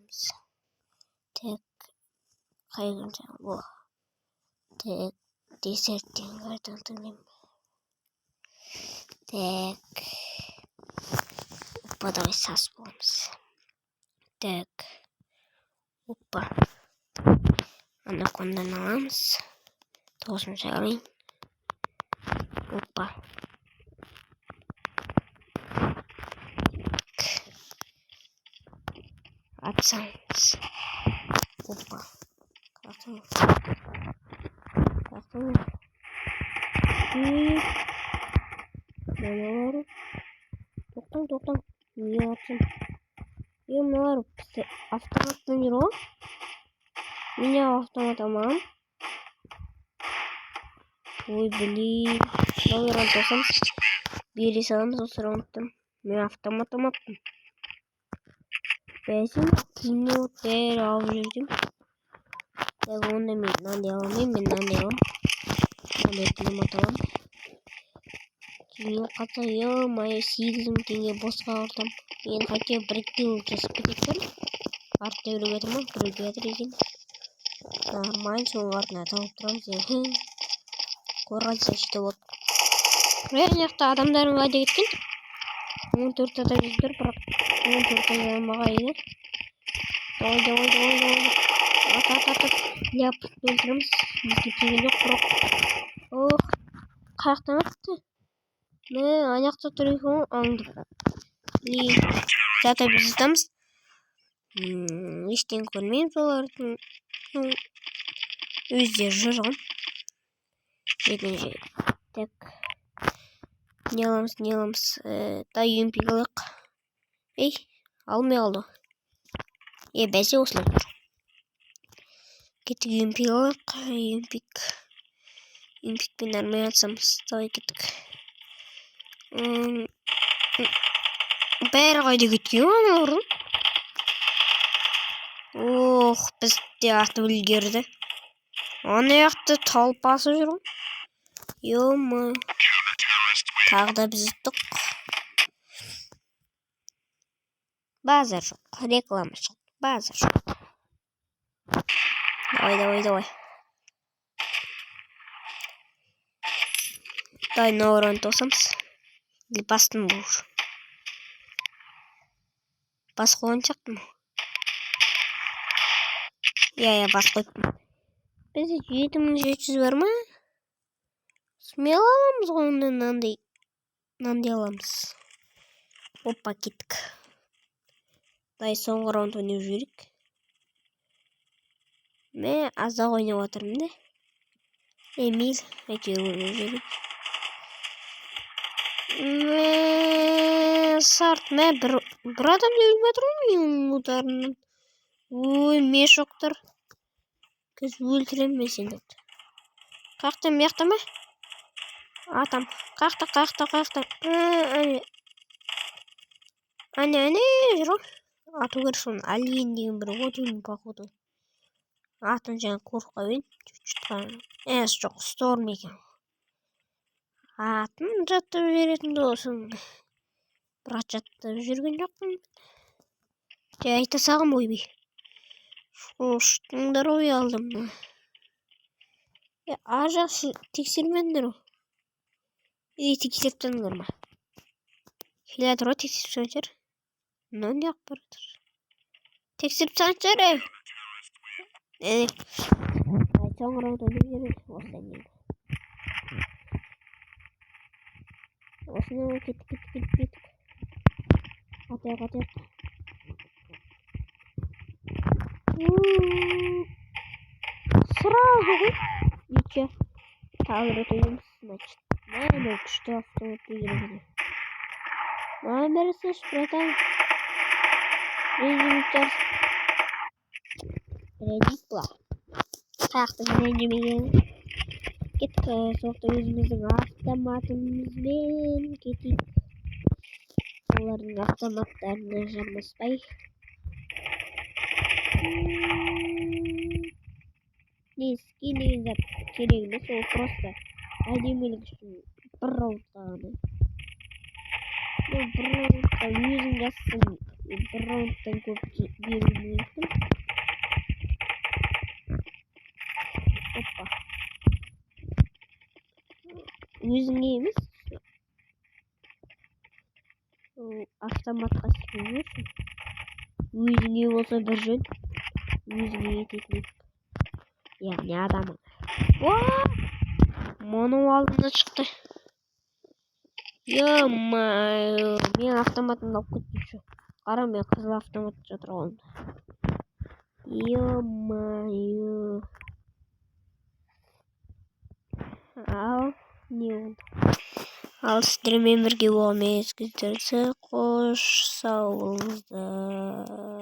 таңдаймыз. Тек қайғынша бұл. Тек десерттен қайдан таңдаймын. Тек ұппадай сас боламыз. Тек ұппа. Анакондан аламыз. 9-шы алайын. Ұппа. Атсаңыз. Ұппа. Қақтыңыз. Мыналар. Тоқтаң. Не атсың? Мыналар автоматтан жүр ғой. Меня автомат алмағам. Ой, блин. Давай раунд бери саламыз осы раундтан. Мен автомат алмаппын. Бәсін минуттер алып жүрдім. Тек онда мен мынандай аламын. Мынандай автомат аламын. Кейін қатса, ё-моё, 8.000 теңге босқа ортам. Мен хотя бір килл жасып кететтім. Артта біреу кетір ма? Біреу кетір екен. Нормально, соның артына тауып тұрамыз. Қорғанса ішті болды. Мына жақта адамдардың қайда кеткен? 14 адам жүздер, бірақ 14 адамға егер. Давай. Ат. Ляп, өлтіреміз. Ескептеген жоқ, құрық. Ох, қаяқтан атты? Аяқта тұр екен, аңдып. Зата біз жатамыз. Ештен көрмейміз олардың. Өздері жүрген. Екінші. Так. Не аламыз? Юмпик алақ. Ей, алмай қалды. Бәсе осылай тұр. Кеттік юмпик алақ. Юмпикпен армай атсамыз. Давай кеттік. Бәрі қайда кеткен аналардың? Ох, бізде атып үлгерді. Ана яқты талпасы жүр ғой. Ё-ма. Тағы да біз ұттық. Базар жоқ. Реклама жоқ. Базар жоқ. Давай. Дай новый тосамыз. Или бастың бұл. Бас қойын шақтым. Бас қойыппын. Бізде 7700 бар ма? Смело аламыз ғойында нандай аламыз. Опа, кеттік. Дай соңғы раунд ойнап жүрік. Мен азда ойнап отырмын да. Эмил, әйтеуір ойнап жүрік. Сарт, мен бір адам өліп отырмын менің ұлдарынан. Ой, мешоқтар. Көз өлтірем мен сендерді. Қақтан, мияқта ма? Атам. Қақта. Әне, жүр ғой. Ату керек соны. Алиен деген бір өтуін походу. Атын жаңа қорыққа бен. Жоқ, сторм екен. Атын жаттап жүретін досын. Бірақ жаттап жүрген жоқпын. Айта сағым ойбей. Шоштыңдар ой алдым. Ажақшы тексермендер о. Тексептіңдер ма? Келеді ро тексеріп санчар. Мынау не ақпар отыр? Тексеріп санчар әй. Соңғы раунд ойнап жүрміз. Осыдан кейін. Осыдан кеттік. Атайық. Сразу ғой. Ниче. Тағы рет ойнаймыз, значит. Мәне күшті автоматты келеді. Маған бересіз, братан. Ренжімейттер. Редикла. Қаяқты ренжімеген. Кеттік, соқты өзіміздің автоматымызбен кетейік. Олардың автоматтарына жармаспай. Нески деген зат керек емес, ол просто әдемілік үшін бір раундқа ғана. Бір раундқа өзің жазсың, бір раундтан көп беру мүмкін. өзіңе емес, автоматқа істеп жүрсің. Өзіңе болса бір жөн, өзіңе ететін, яғни адамың. Мұның алдында шықты. Ё-моё, мен автоматымды алып кетпейші. Қара, мен қызыл автомат жатыр қолымда. Ё-моё. Ал, не болды? Ал сіздермен бірге болған мезгілдерді қош сау болыңыздар.